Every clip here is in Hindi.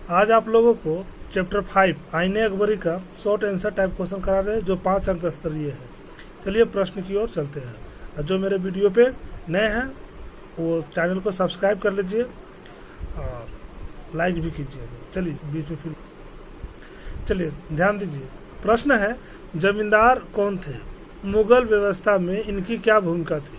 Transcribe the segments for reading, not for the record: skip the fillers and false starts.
आज आप लोगों को चैप्टर 5 आईने अकबरी का शॉर्ट आंसर टाइप क्वेश्चन करा रहे हैं जो 5 अंक स्तरीय है। चलिए प्रश्न की ओर चलते हैं। और जो मेरे वीडियो पे नए हैं वो चैनल को सब्सक्राइब कर लीजिए और लाइक भी कीजिए। चलिए बीच में फिर चलिए ध्यान दीजिए। प्रश्न है, जमींदार कौन थे? मुगल व्यवस्था में इनकी क्या भूमिका थी?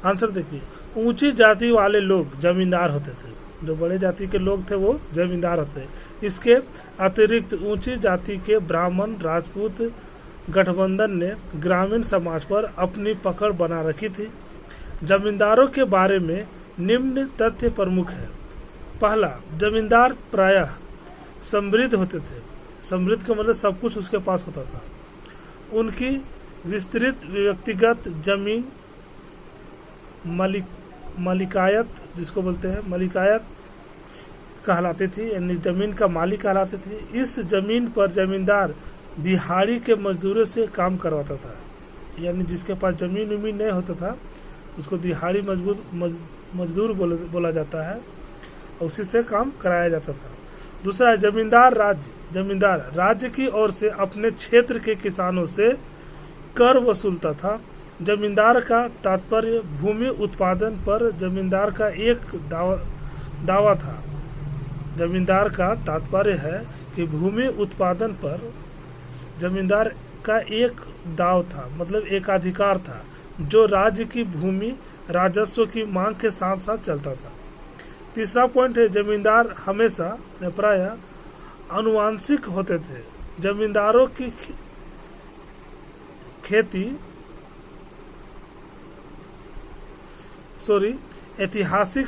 आंसर देखिए, ऊंची जाति वाले लोग जमींदार होते थे। जो बड़े जाति के लोग थे वो जमींदार होते। इसके अतिरिक्त ऊंची जाति के ब्राह्मण राजपूत गठबंधन ने ग्रामीण समाज पर अपनी पकड़ बना रखी थी। जमींदारों के बारे में निम्न तथ्य प्रमुख है। पहला, जमींदार प्रायः समृद्ध होते थे। समृद्ध का मतलब सब कुछ उसके पास होता था। उनकी विस्तृत व्यक्तिगत जमीन मलिकायत, जिसको बोलते हैं मलिकायत कहलाती थी, यानी जमीन का मालिक कहलाते थे। इस जमीन पर जमींदार दिहाड़ी के मजदूरों से काम करवाता था, यानी जिसके पास जमीन उमीन नहीं होता था उसको दिहाड़ी मजदूर बोला जाता है, उसी से काम कराया जाता था। दूसरा है जमींदार राज्य की ओर से अपने क्षेत्र के किसानों से कर वसूलता था। जमींदार का तात्पर्य भूमि उत्पादन पर जमींदार का एक दावा था। जमींदार का तात्पर्य है कि भूमि उत्पादन पर जमींदार का एक दाव था, मतलब एकाधिकार था, जो राज्य की भूमि राजस्व की मांग के साथ साथ चलता था। तीसरा पॉइंट है, जमींदार हमेशा प्रायः आनुवंशिक होते थे। जमींदारों की ऐतिहासिक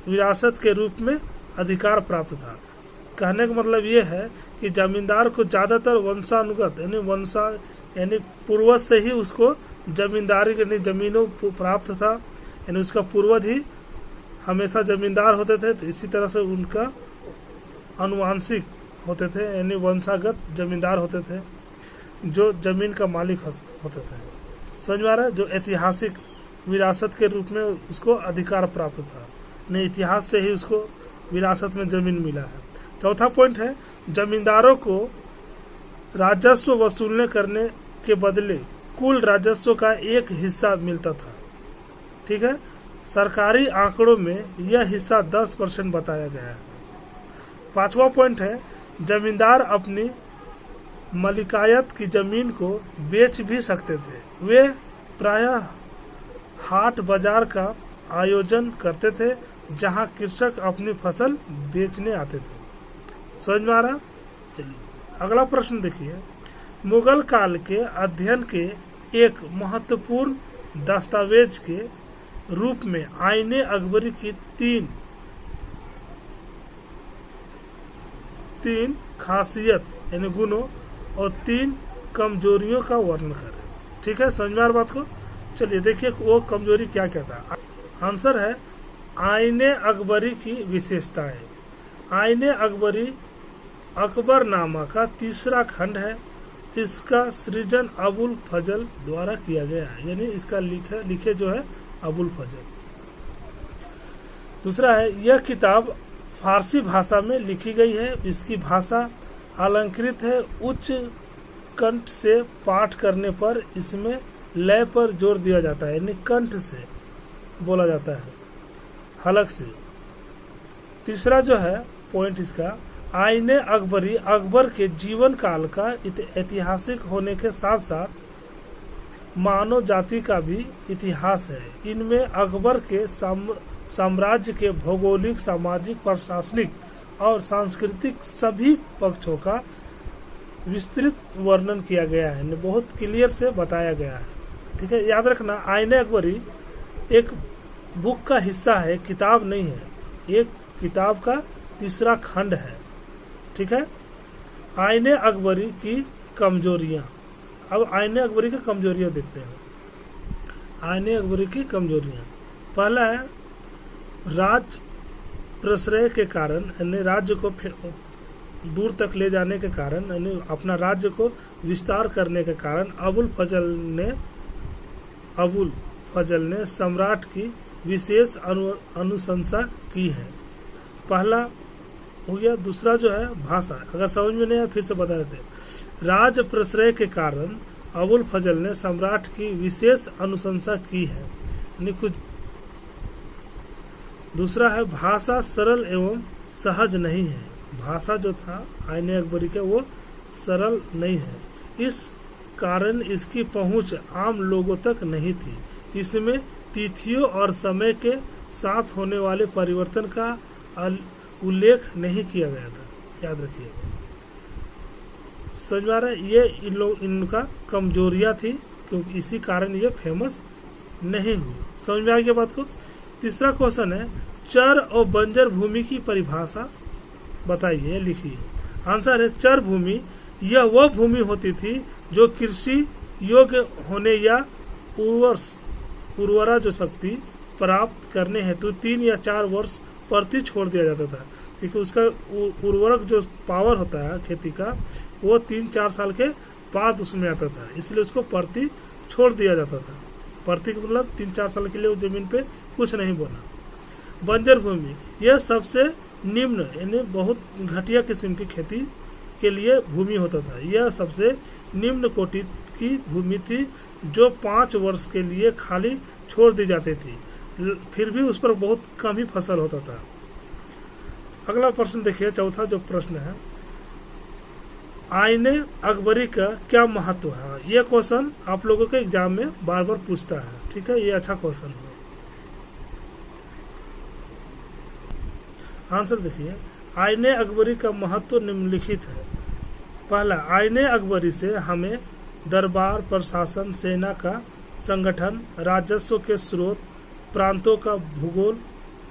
विरासत के रूप में अधिकार प्राप्त था। कहने का मतलब ये है कि जमींदार को ज्यादातर वंशानुगत यानी पूर्वज से ही उसको जमींदारी यानी जमीनों प्राप्त था, यानी उसका पूर्वज ही हमेशा जमींदार होते थे, तो इसी तरह से उनका आनुवंशिक होते थे, यानी वंशागत जमींदार होते थे जो जमीन का मालिक होते थे। समझ में आ रहा है? जो ऐतिहासिक विरासत के रूप में उसको अधिकार प्राप्त था, नहीं इतिहास से ही उसको विरासत में जमीन मिला है। चौथा पॉइंट है, जमींदारों को राजस्व वसूलने करने के बदले कुल राजस्व का एक हिस्सा मिलता था। ठीक है, सरकारी आंकड़ों में यह हिस्सा 10% बताया गया है। पांचवा पॉइंट है, जमींदार अपनी मलिकायत की जमीन को बेच भी सकते थे। वे प्रायः हाट बाजार का आयोजन करते थे जहां कृषक अपनी फसल बेचने आते थे। समझ में आ रहा? चलिए अगला प्रश्न देखिए। मुगल काल के अध्ययन के एक महत्वपूर्ण दस्तावेज के रूप में आईने अकबरी की तीन खासियत यानी गुणों और 3 कमजोरियों का वर्णन करें। ठीक है, समझ में आ रहा बात को? चलिए देखिए वो कमजोरी क्या क्या था। आंसर है, आईने अकबरी की विशेषताएं। आईने अकबरी अकबरनामा का तीसरा खंड है। इसका सृजन अबुल फजल द्वारा किया गया है, यानी इसका लिखे जो है अबुल फजल। दूसरा है, यह किताब फारसी भाषा में लिखी गई है। इसकी भाषा अलंकृत है। उच्च कंठ से पाठ करने पर इसमें लय पर जोर दिया जाता है, यानी कंठ से बोला जाता है, हलक से। तीसरा जो है पॉइंट इसका, आईने अकबरी अकबर के जीवन काल का ऐतिहासिक होने के साथ साथ मानव जाति का भी इतिहास है। इनमें अकबर के साम्राज्य के भौगोलिक, सामाजिक, प्रशासनिक और सांस्कृतिक सभी पक्षों का विस्तृत वर्णन किया गया है, बहुत क्लियर से बताया गया है। ठीक है, याद रखना, आईने अकबरी एक बुक का हिस्सा है, किताब नहीं है। एक किताब का तीसरा खंड है। ठीक है, आईने अकबरी की कमजोरियां। अब आईने अकबरी की कमजोरियां देखते हैं। आईने अकबरी की कमजोरियां, पहला है राज प्रश्रय के कारण, यानी राज्य को दूर तक ले जाने के कारण, यानी अपना राज्य को विस्तार करने के कारण अबुल फजल ने सम्राट की विशेष अनुशंसा की है। पहला हो गया। दूसरा जो है भाषा, अगर समझ में नहीं आया फिर से बता देते। राज प्रश्रय के कारण अबुल फजल ने सम्राट की विशेष अनुशंसा की है, यानी कुछ। दूसरा है भाषा सरल एवं सहज नहीं है। भाषा जो था आईने अकबरी का वो सरल नहीं है, इस कारण इसकी पहुंच आम लोगों तक नहीं थी। इसमें तिथियों और समय के साथ होने वाले परिवर्तन का उल्लेख नहीं किया गया था, याद रखिए। समझ में आ रहा है, ये इनका कमजोरियां थी, क्योंकि इसी कारण ये फेमस नहीं हुई। समझ में आ गया बात को। तीसरा क्वेश्चन है चर और बंजर भूमि की परिभाषा बताइए, लिखिए। आंसर है चर भूमि यह वह भूमि होती थी जो कृषि योग्य होने या उर्वरा जो शक्ति प्राप्त करने हेतु 3 या 4 वर्ष प्रति छोड़ दिया जाता था, क्योंकि उसका उर्वरक जो पावर होता है खेती का वो 3-4 साल के बाद उसमें आता था, इसलिए उसको प्रति छोड़ दिया जाता था। प्रति मतलब 3-4 साल के लिए वो जमीन पे कुछ नहीं बोना। बंजर भूमि यह सबसे निम्न यानी बहुत घटिया किस्म की खेती के लिए भूमि होता था। यह सबसे निम्न कोटि की भूमि थी जो 5 वर्ष के लिए खाली छोड़ दी जाती थी, फिर भी उस पर बहुत कम ही फसल होता था। अगला प्रश्न देखिए, चौथा जो प्रश्न है, आईने अकबरी का क्या महत्व है। यह क्वेश्चन आप लोगों के एग्जाम में बार बार पूछता है, ठीक है, ये अच्छा क्वेश्चन है। आंसर देखिए, आईने अकबरी का महत्व निम्नलिखित है। पहला, आईने अकबरी से हमें दरबार, प्रशासन, सेना का संगठन, राजस्व के स्रोत, प्रांतों का भूगोल,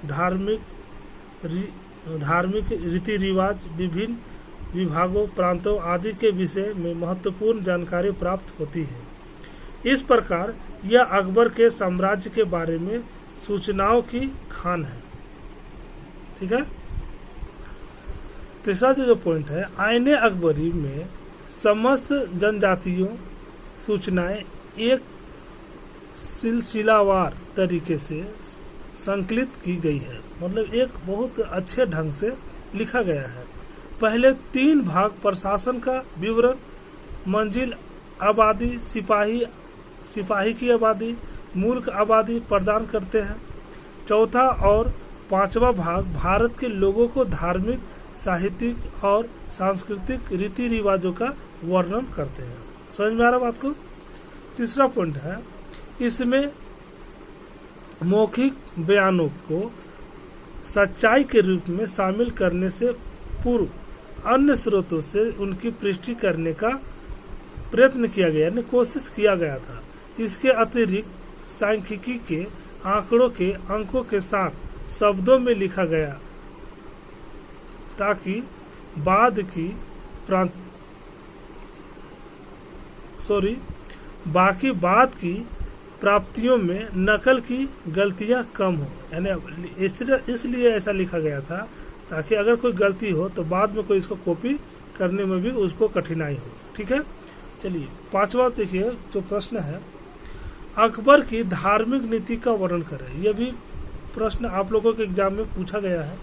धार्मिक रीति रिवाज, विभिन्न विभागों, प्रांतों आदि के विषय में महत्वपूर्ण जानकारी प्राप्त होती है। इस प्रकार यह अकबर के साम्राज्य के बारे में सूचनाओं की खान है, ठीक है। तीसरा जो पॉइंट है, आईने अकबरी में समस्त जनजातियों सूचनाएं एक सिलसिलावार तरीके से संकलित की गई है, मतलब एक बहुत अच्छे ढंग से लिखा गया है। पहले 3 भाग प्रशासन का विवरण, मंजिल आबादी, सिपाही की आबादी, मुल्क आबादी प्रदान करते हैं। चौथा और 5वां भाग भारत के लोगों को धार्मिक, साहित्यिक और सांस्कृतिक रीति रिवाजों का वर्णन करते हैं। समझ में आ रहा बात को। तीसरा पॉइंट है, इसमें मौखिक बयानों को सच्चाई के रूप में शामिल करने से पूर्व अन्य स्रोतों से उनकी पुष्टि करने का प्रयत्न किया गया, यानी कोशिश किया गया था। इसके अतिरिक्त सांख्यिकी के आंकड़ों के अंकों के साथ शब्दों में लिखा गया, ताकि बाकी बाद की प्राप्तियों में नकल की गलतियां कम हो, यानी इसलिए ऐसा लिखा गया था ताकि अगर कोई गलती हो तो बाद में कोई इसको कॉपी करने में भी उसको कठिनाई हो, ठीक है। चलिए 5वां देखिए जो प्रश्न है, अकबर की धार्मिक नीति का वर्णन करें। यह भी प्रश्न आप लोगों के एग्जाम में पूछा गया है।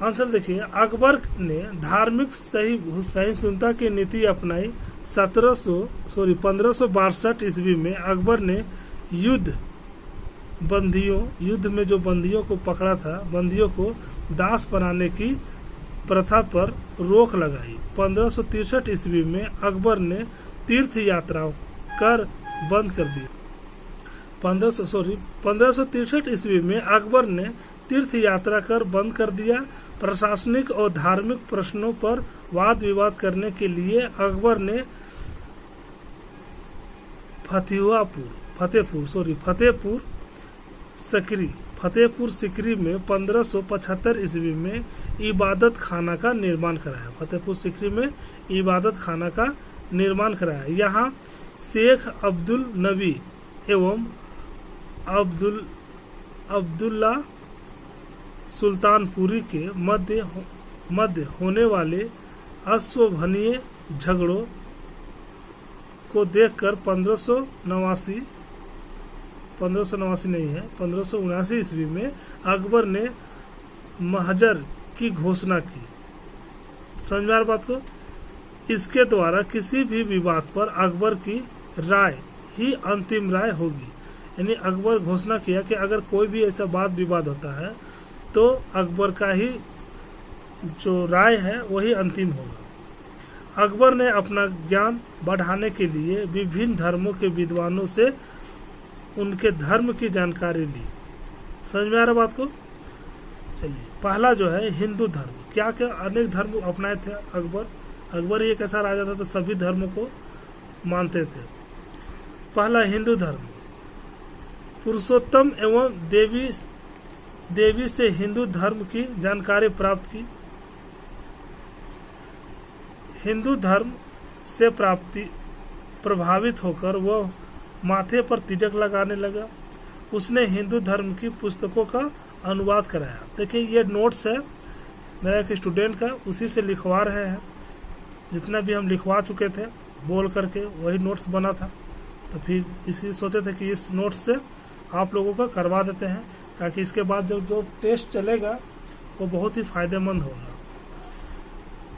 आंसर देखिए, अकबर ने धार्मिक सहिष्णुता की नीति अपनाई। 1562 ईस्वी में अकबर ने युद्ध में जो बंदियों को पकड़ा था, बंदियों को दास बनाने की प्रथा पर रोक लगाई। 1563 ईस्वी में अकबर ने तीर्थ यात्रा कर बंद कर दी। 1563 ईस्वी में अकबर ने तीर्थ यात्रा कर बंद कर दिया। प्रशासनिक और धार्मिक प्रश्नों पर वाद विवाद करने के लिए अकबर ने फतेहपुर सिकरी में 1575 ईस्वी में इबादत खाना का निर्माण कराया। फतेहपुर सिकरी में इबादत खाना का निर्माण कराया। यहाँ शेख अब्दुल नबी एवं अब्दुल्ला सुल्तानपुरी के मध्य होने वाले अश्वभनीय झगड़ों को देखकर 1579 ईस्वी में अकबर ने महजर की घोषणा की। समझ में आ रहा बात को? इसके द्वारा किसी भी विवाद पर अकबर की राय ही अंतिम राय होगी। यानी अकबर घोषणा किया कि अगर कोई भी ऐसा वाद विवाद होता है तो अकबर का ही जो राय है वही अंतिम होगा। अकबर ने अपना ज्ञान बढ़ाने के लिए विभिन्न धर्मों के विद्वानों से उनके धर्म की जानकारी ली। समझ में आ रहा बात को? चलिए, पहला जो है हिंदू धर्म। क्या क्या अनेक धर्म अपनाए थे अकबर ही एक ऐसा राजा था तो सभी धर्मों को मानते थे। पहला हिंदू धर्म, पुरुषोत्तम एवं देवी से हिंदू धर्म की जानकारी प्राप्त की। हिंदू धर्म से प्रभावित होकर वह माथे पर तिलक लगाने लगा। उसने हिंदू धर्म की पुस्तकों का अनुवाद कराया। देखिए, ये नोट्स है मेरा एक स्टूडेंट का, उसी से लिखवा रहे हैं। जितना भी हम लिखवा चुके थे बोल करके वही नोट्स बना था, तो फिर इसी सोचे थे कि इस नोट्स से आप लोगों का करवा देते हैं, ताकि इसके बाद जब जो टेस्ट चलेगा वो बहुत ही फायदेमंद होगा।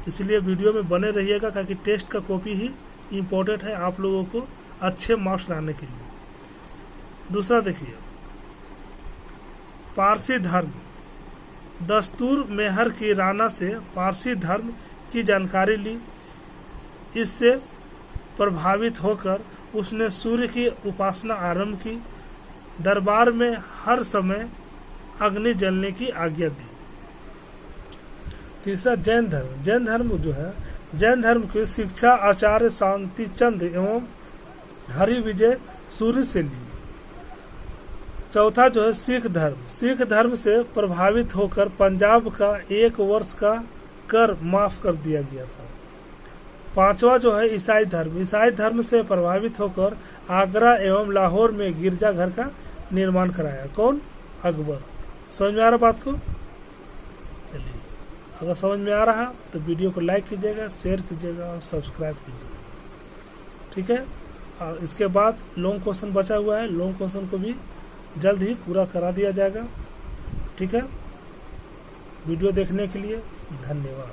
इसलिए वीडियो में बने रहिएगा, ताकि टेस्ट का कॉपी ही इम्पोर्टेंट है आप लोगों को अच्छे मार्क्स लाने के लिए। दूसरा देखिए, पारसी धर्म। दस्तूर मेहर की राणा से पारसी धर्म की जानकारी ली। इससे प्रभावित होकर उसने सूर्य की उपासना आरंभ की। दरबार में हर समय अग्नि जलने की आज्ञा दी। तीसरा जैन धर्म। जैन धर्म जो है, जैन धर्म की शिक्षा आचार्य शांति चंद्र एवं हरि विजय सूर्य से ली। चौथा जो है सिख धर्म। सिख धर्म से प्रभावित होकर पंजाब का 1 वर्ष का कर माफ कर दिया गया था। पांचवा जो है ईसाई धर्म। ईसाई धर्म से प्रभावित होकर आगरा एवं लाहौर में गिरजाघर का निर्माण कराया। कौन? अकबर। समझ में आ रहा बात को? चलिए, अगर समझ में आ रहा तो वीडियो को लाइक कीजिएगा, शेयर कीजिएगा और सब्सक्राइब कीजिएगा। ठीक है। और इसके बाद लॉन्ग क्वेश्चन बचा हुआ है, लॉन्ग क्वेश्चन को भी जल्द ही पूरा करा दिया जाएगा। ठीक है। वीडियो देखने के लिए धन्यवाद।